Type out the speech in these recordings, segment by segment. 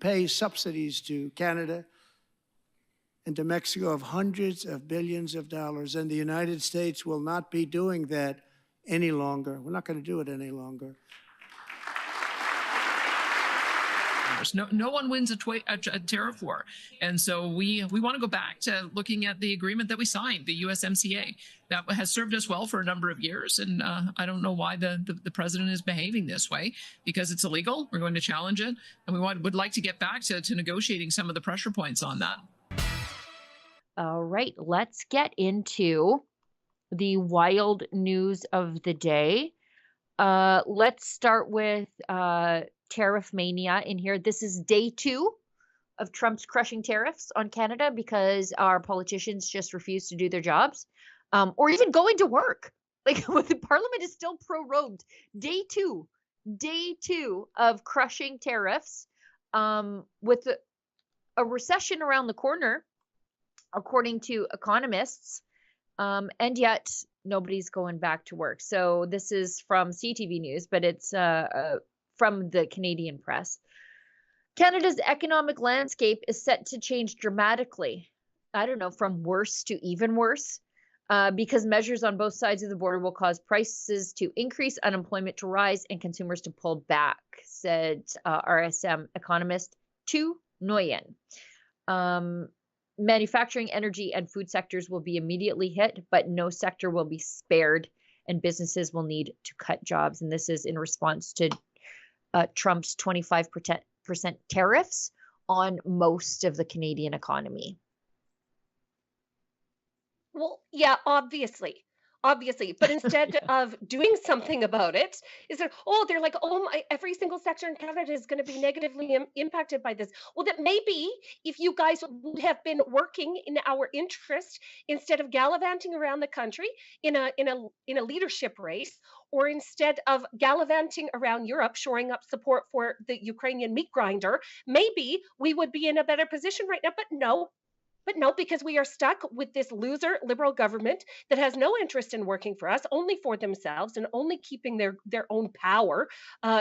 pay subsidies to Canada and to Mexico of hundreds of billions of dollars, and the United States will not be doing that any longer. We're not going to do it any longer. No one wins a tariff war. And so we want to go back to looking at the agreement that we signed, the USMCA. That has served us well for a number of years. And I don't know why the president is behaving this way, because it's illegal. We're going to challenge it. And we would like to get back to negotiating some of the pressure points on that. All right, let's get into the wild news of the day. Let's start with tariff mania in here. This is day 2 of Trump's crushing tariffs on Canada because our politicians just refuse to do their jobs or even go into work. Like the parliament is still prorogued. Day two of crushing tariffs with a recession around the corner, according to economists, and yet nobody's going back to work. So this is from CTV News, but it's from the Canadian press. Canada's economic landscape is set to change dramatically. I don't know, from worse to even worse, because measures on both sides of the border will cause prices to increase, unemployment to rise, and consumers to pull back, said RSM economist Tu Nguyen. Manufacturing, energy, and food sectors will be immediately hit, but no sector will be spared, and businesses will need to cut jobs. And this is in response to Trump's 25% tariffs on most of the Canadian economy. Well, yeah, obviously. But instead of doing something about it, is that, they're like, every single sector in Canada is going to be negatively impacted by this. Well, that maybe if you guys would have been working in our interest instead of gallivanting around the country in a leadership race, or instead of gallivanting around Europe, shoring up support for the Ukrainian meat grinder, maybe we would be in a better position right now. But no, because we are stuck with this loser liberal government that has no interest in working for us, only for themselves, and only keeping their own power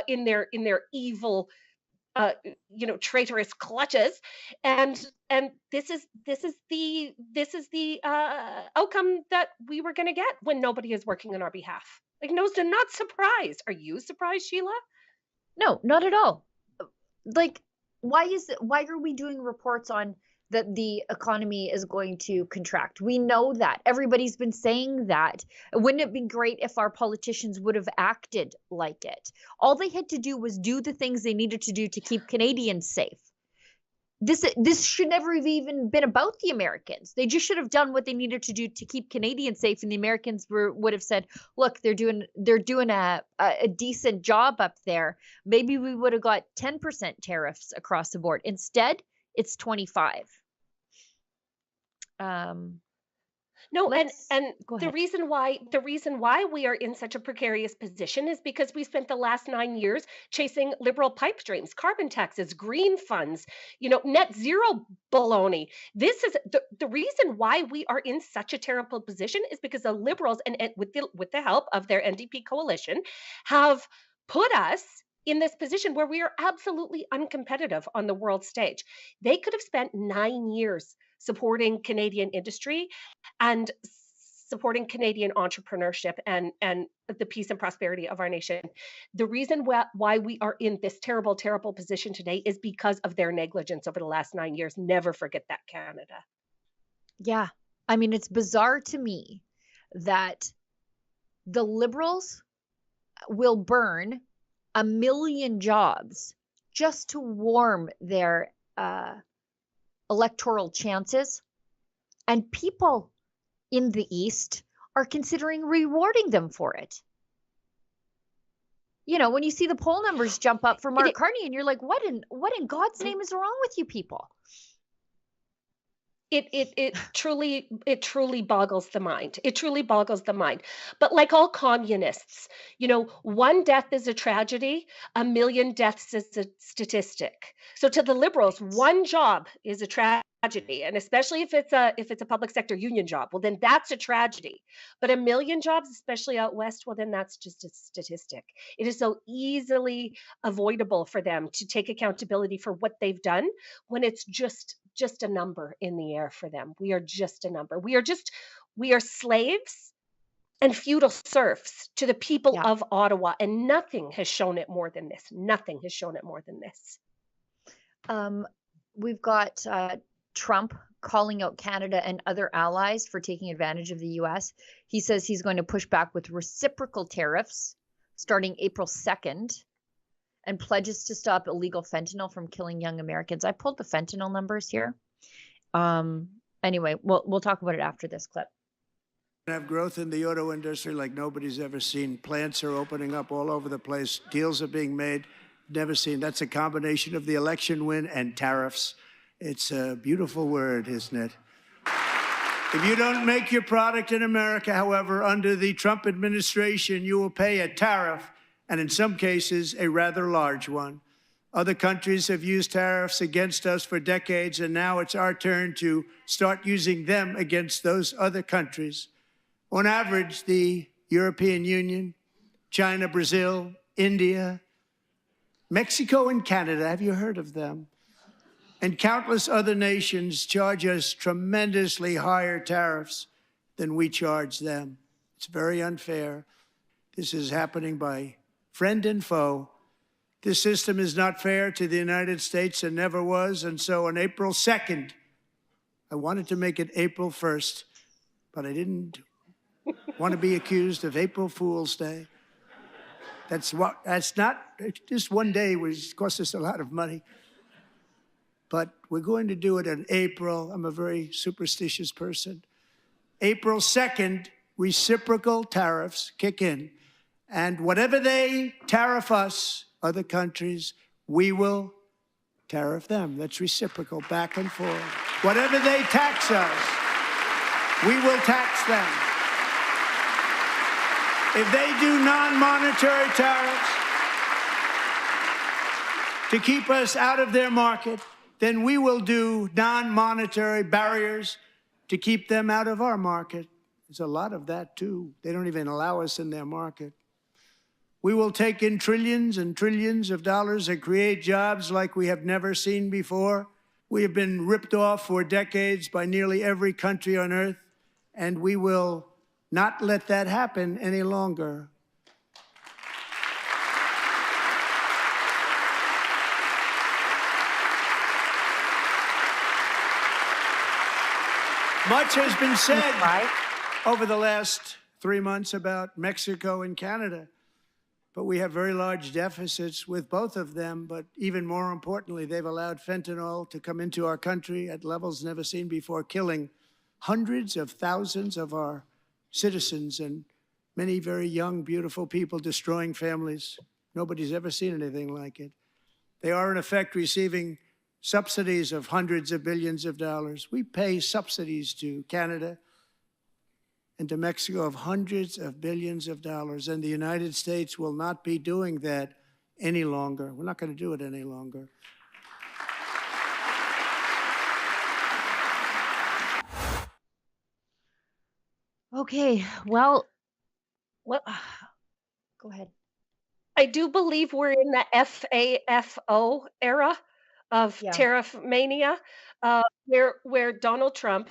in their evil, traitorous clutches. And this is the outcome that we were going to get when nobody is working on our behalf. Like, no, they're not surprised. Are you surprised, Sheila? No, not at all. Like, why are we doing reports on that the economy is going to contract? We know that. Everybody's been saying that. Wouldn't it be great if our politicians would have acted like it? All they had to do was do the things they needed to do to keep Canadians safe. This should never have even been about the Americans. They just should have done what they needed to do to keep Canadians safe, and the Americans would have said, look, they're doing a decent job up there. Maybe we would have got 10% tariffs across the board. Instead, it's 25. No, and the reason why we are in such a precarious position is because we spent the last 9 years chasing liberal pipe dreams, carbon taxes, green funds, net zero baloney. This is the reason why we are in such a terrible position is because the liberals and with the help of their NDP coalition have put us in this position where we are absolutely uncompetitive on the world stage. They could have spent 9 years supporting Canadian industry and supporting Canadian entrepreneurship and the peace and prosperity of our nation. The reason why we are in this terrible, terrible position today is because of their negligence over the last 9 years. Never forget that, Canada. Yeah. I mean, it's bizarre to me that the Liberals will burn 1 million jobs just to warm their electoral chances, and people in the East are considering rewarding them for it. When you see the poll numbers jump up for Mark Carney, and you're like, what in God's name is wrong with you people? It truly boggles the mind. It truly boggles the mind. But like all communists, one death is a tragedy, 1 million deaths is a statistic. So to the liberals, one job is a tragedy. tragedy, and especially if it's a public sector union job, well then that's a tragedy. But a million jobs, especially out west, well then that's just a statistic. It is so easily avoidable for them to take accountability for what they've done when it's just a number in the air for them. We are just a number. We are slaves and feudal serfs to the people Yeah. of Ottawa, and nothing has shown it more than this. Nothing has shown it more than this. We've got Trump calling out Canada and other allies for taking advantage of the US. He says he's going to push back with reciprocal tariffs starting April 2nd and pledges to stop illegal fentanyl from killing young Americans. I pulled the fentanyl numbers here. Anyway, we'll talk about it after this clip. Have growth in the auto industry like nobody's ever seen. Plants are opening up all over the place. Deals are being made. Never seen. That's a combination of the election win and tariffs. It's a beautiful word, isn't it? If you don't make your product in America, however, under the Trump administration, you will pay a tariff, and in some cases, a rather large one. Other countries have used tariffs against us for decades, and now it's our turn to start using them against those other countries. On average, the European Union, China, Brazil, India, Mexico, and Canada, have you heard of them? And countless other nations charge us tremendously higher tariffs than we charge them. It's very unfair. This is happening by friend and foe. This system is not fair to the United States and never was. And so on April 2nd, I wanted to make it April 1st, but I didn't want to be accused of April Fool's Day. That's not, just one day was cost us a lot of money. But we're going to do it in April. I'm a very superstitious person. April 2nd, reciprocal tariffs kick in. And whatever they tariff us, other countries, we will tariff them. That's reciprocal, back and forth. Whatever they tax us, we will tax them. If they do non-monetary tariffs to keep us out of their market, then we will do non-monetary barriers to keep them out of our market. There's a lot of that, too. They don't even allow us in their market. We will take in trillions and trillions of dollars and create jobs like we have never seen before. We have been ripped off for decades by nearly every country on earth, and we will not let that happen any longer. Much has been said over the last 3 months about Mexico and Canada, but we have very large deficits with both of them. But even more importantly, they've allowed fentanyl to come into our country at levels never seen before, killing hundreds of thousands of our citizens and many very young, beautiful people, destroying families. Nobody's ever seen anything like it. They are, in effect, receiving subsidies of hundreds of billions of dollars. We pay subsidies to Canada and to Mexico of hundreds of billions of dollars, and the United States will not be doing that any longer. We're not going to do it any longer. Okay, well, Well, go ahead. I do believe we're in the FAFO era of Yeah. tariff mania, where Donald Trump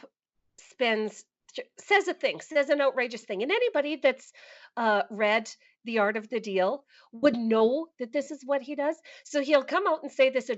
says an outrageous thing, and anybody that's read The Art of the Deal would know that this is what he does. So he'll come out and say this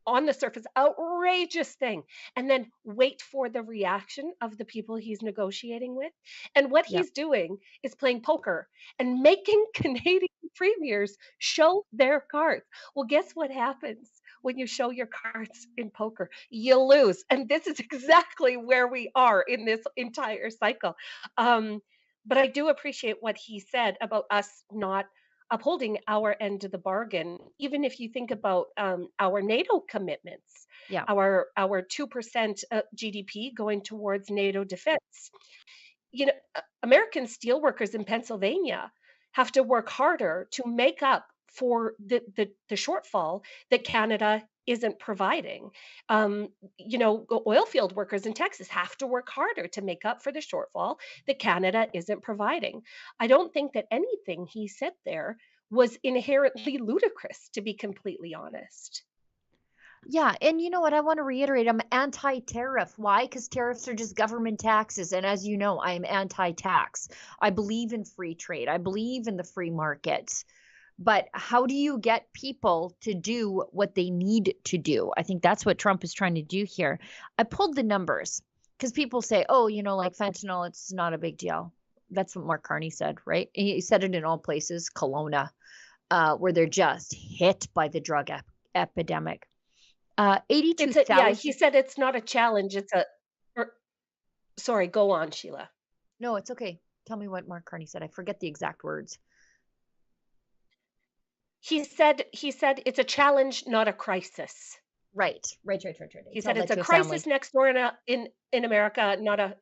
on the surface outrageous thing, and then wait for the reaction of the people he's negotiating with. And what Yeah. he's doing is playing poker and making Canadian premiers show their cards. Well, guess what happens when you show your cards in poker? You lose. And this is exactly where we are in this entire cycle. But I do appreciate what he said about us not upholding our end of the bargain. Even if you think about our NATO commitments, Yeah. our 2% GDP going towards NATO defense. American steelworkers in Pennsylvania have to work harder to make up for the shortfall that Canada isn't providing. Oil field workers in Texas have to work harder to make up for the shortfall that Canada isn't providing. I don't think that anything he said there was inherently ludicrous, to be completely honest. Yeah, and you know what? I want to reiterate, I'm anti-tariff. Why? Because tariffs are just government taxes. And as you know, I am anti-tax. I believe in free trade. I believe in the free markets. But how do you get people to do what they need to do? I think that's what Trump is trying to do here. I pulled the numbers because people say, oh, like fentanyl, it's not a big deal. That's what Mark Carney said, right? He said it in all places, Kelowna, where they're just hit by the drug epidemic. 82,000. He said it's not a challenge. Sorry, go on, Sheila. No, it's okay. Tell me what Mark Carney said. I forget the exact words. He said it's a challenge, not a crisis. Right. He said it's a crisis next door in America, not a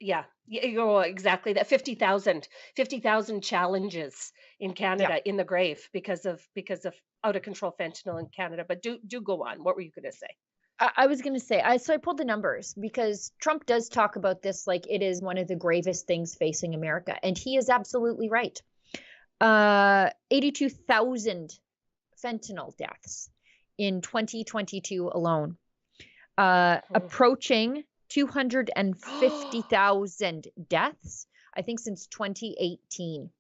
exactly that 50,000 challenges in Canada in the grave because of out of control fentanyl in Canada. But do go on. What were you going to say? I was going to say, so I pulled the numbers because Trump does talk about this like it is one of the gravest things facing America. And he is absolutely right. 82,000 fentanyl deaths in 2022 alone, approaching 250,000 deaths, I think, since 2018.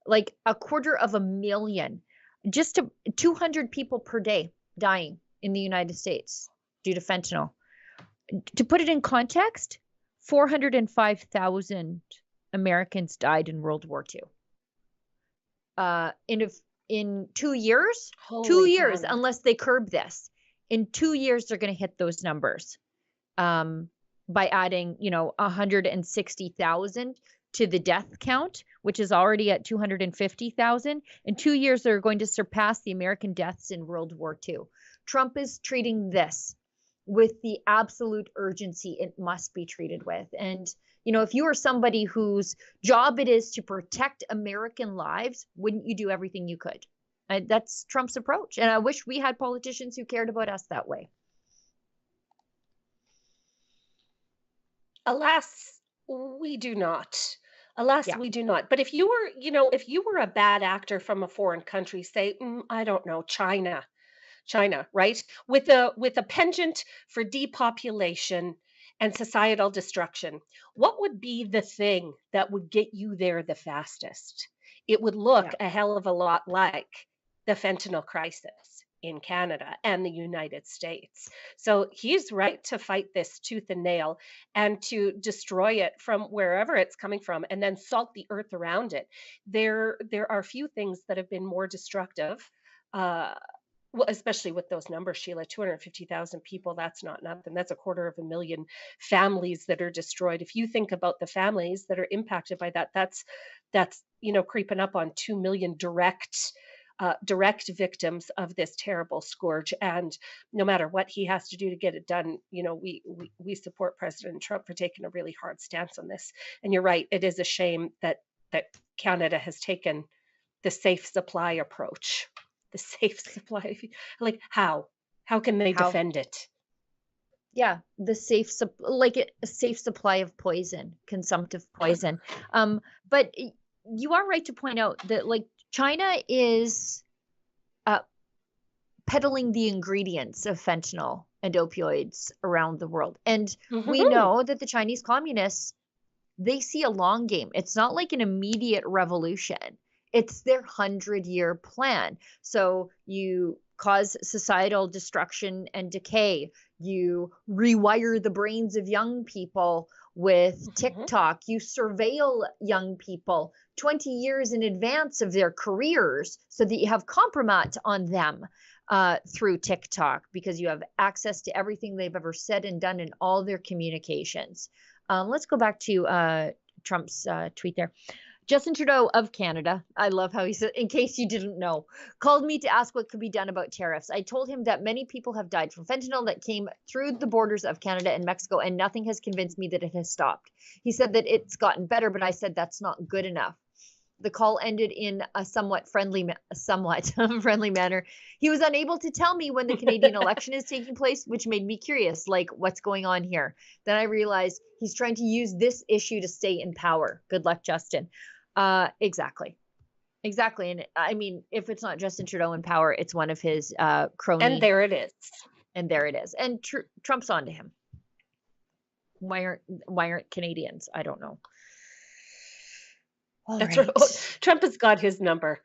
Like 250,000, just 200 people per day dying in the United States due to fentanyl. To put it in context, 405,000 Americans died in World War II. In 2 years, unless they curb this, in 2 years, they're going to hit those numbers by adding, 160,000 to the death count, which is already at 250,000. In 2 years, they're going to surpass the American deaths in World War II. Trump is treating this with the absolute urgency it must be treated with. And if you are somebody whose job it is to protect American lives, wouldn't you do everything you could? That's Trump's approach. And I wish we had politicians who cared about us that way. Alas, we do not. We do not. But if you were a bad actor from a foreign country, say, I don't know, China, right? With a penchant for depopulation and societal destruction, what would be the thing that would get you there the fastest? It would look a hell of a lot like the fentanyl crisis in Canada and the United States. So he's right to fight this tooth and nail and to destroy it from wherever it's coming from and then salt the earth around it. There are few things that have been more destructive, especially with those numbers, Sheila. 250,000 people, that's not nothing. That's 250,000 families that are destroyed. If you think about the families that are impacted by that, that's creeping up on 2 million direct victims of this terrible scourge. And no matter what he has to do to get it done, we support President Trump for taking a really hard stance on this. And you're right, it is a shame that Canada has taken the safe supply approach. The safe supply, like how can they defend it? Yeah, the safe a safe supply of poison, consumptive poison. But you are right to point out that China is peddling the ingredients of fentanyl and opioids around the world. And we know that the Chinese communists, they see a long game. It's not like an immediate revolution. It's their 100-year plan. So you cause societal destruction and decay. You rewire the brains of young people with TikTok. You surveil young people 20 years in advance of their careers so that you have compromise on them through TikTok because you have access to everything they've ever said and done in all their communications. Let's go back to Trump's tweet there. Justin Trudeau of Canada, I love how he said, in case you didn't know, called me to ask what could be done about tariffs. I told him that many people have died from fentanyl that came through the borders of Canada and Mexico, and nothing has convinced me that it has stopped. He said that it's gotten better, but I said that's not good enough. The call ended in a somewhat friendly manner. He was unable to tell me when the Canadian election is taking place, which made me curious, like what's going on here. Then I realized he's trying to use this issue to stay in power. Good luck, Justin. Exactly. And I mean, if it's not Justin Trudeau in power, it's one of his cronies. And there it is. And Trump's onto him. Why aren't Canadians? I don't know. All That's right. right. Trump has got his number.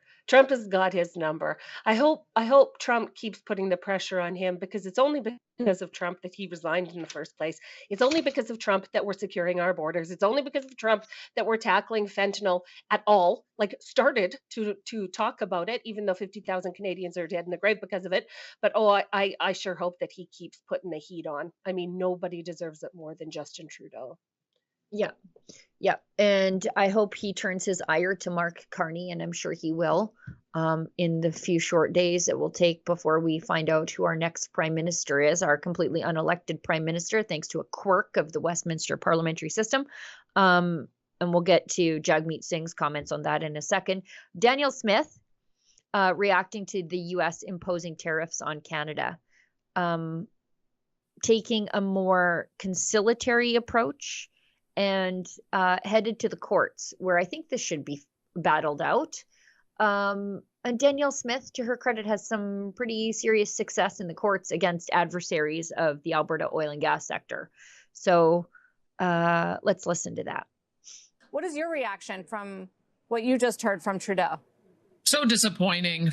I hope Trump keeps putting the pressure on him, because it's only because of Trump that he resigned in the first place. It's only because of Trump that we're securing our borders. It's only because of Trump that we're tackling fentanyl at all, like started to talk about it, even though 50,000 Canadians are dead in the grave because of it. But I sure hope that he keeps putting the heat on. I mean, nobody deserves it more than Justin Trudeau. Yeah. And I hope he turns his ire to Mark Carney, and I'm sure he will, in the few short days it will take before we find out who our next prime minister is, our completely unelected prime minister, thanks to a quirk of the Westminster parliamentary system. And we'll get to Jagmeet Singh's comments on that in a second. Danielle Smith, reacting to the U.S. imposing tariffs on Canada, taking a more conciliatory approach, and headed to the courts, where I think this should be battled out. And Danielle Smith, to her credit, has some pretty serious success in the courts against adversaries of the Alberta oil and gas sector. So let's listen to that. What is your reaction from what you just heard from Trudeau? So disappointing.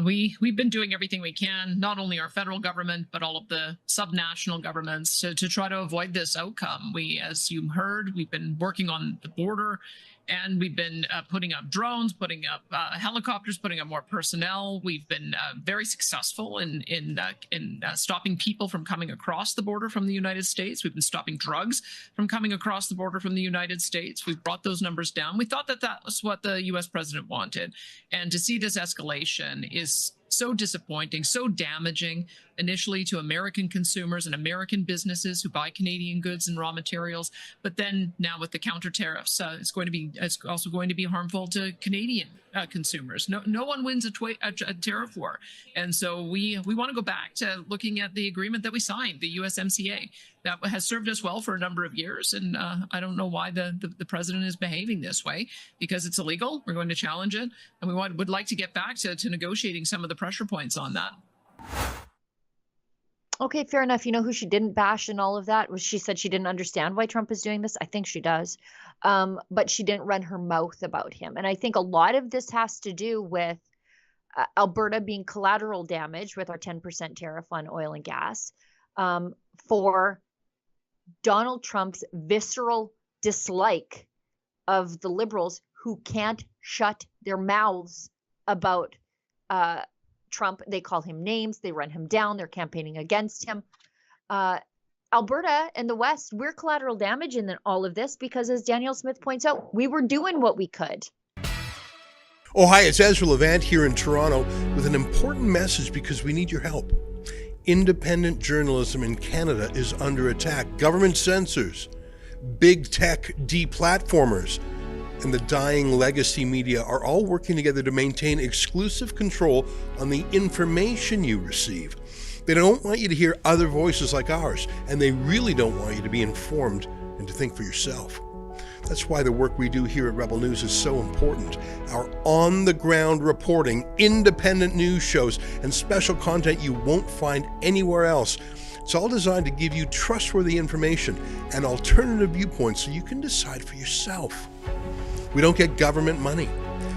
We've been doing everything we can, not only our federal government, but all of the subnational governments, to try to avoid this outcome. We, as you heard, we've been working on the border, and we've been putting up drones, putting up helicopters, putting up more personnel. We've been very successful in stopping people from coming across the border from the United States. We've been stopping drugs from coming across the border from the United States. We've brought those numbers down. We thought that was what the U.S. president wanted. And to see this escalation is so disappointing, so damaging, initially to American consumers and American businesses who buy Canadian goods and raw materials. But then now with the counter tariffs, it's also going to be harmful to Canadian consumers. No one wins a tariff war. And so we want to go back to looking at the agreement that we signed, the USMCA, that has served us well for a number of years. And I don't know why the president is behaving this way, because it's illegal. We're going to challenge it. And we would like to get back to negotiating some of the pressure points on that. Okay, fair enough. You know who she didn't bash in all of that? She said she didn't understand why Trump is doing this. I think she does. But she didn't run her mouth about him. And I think a lot of this has to do with Alberta being collateral damage with our 10% tariff on oil and gas, for Donald Trump's visceral dislike of the Liberals who can't shut their mouths about Trump. They call him names. They run him down. They're campaigning against him. Alberta and the West, we're collateral damage in all of this because, as Danielle Smith points out, we were doing what we could. Oh, hi, it's Ezra Levant here in Toronto with an important message, because we need your help. Independent journalism in Canada is under attack. Government censors, big tech deplatformers, and the dying legacy media are all working together to maintain exclusive control on the information you receive. They don't want you to hear other voices like ours, and they really don't want you to be informed and to think for yourself. That's why the work we do here at Rebel News is so important. Our on-the-ground reporting, independent news shows, and special content you won't find anywhere else. It's all designed to give you trustworthy information and alternative viewpoints so you can decide for yourself. We don't get government money,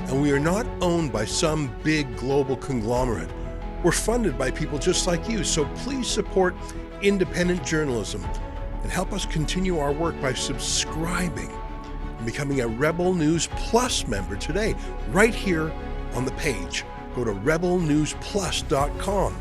and we are not owned by some big global conglomerate. We're funded by people just like you, so please support independent journalism and help us continue our work by subscribing and becoming a Rebel News Plus member today, right here on the page. Go to rebelnewsplus.com.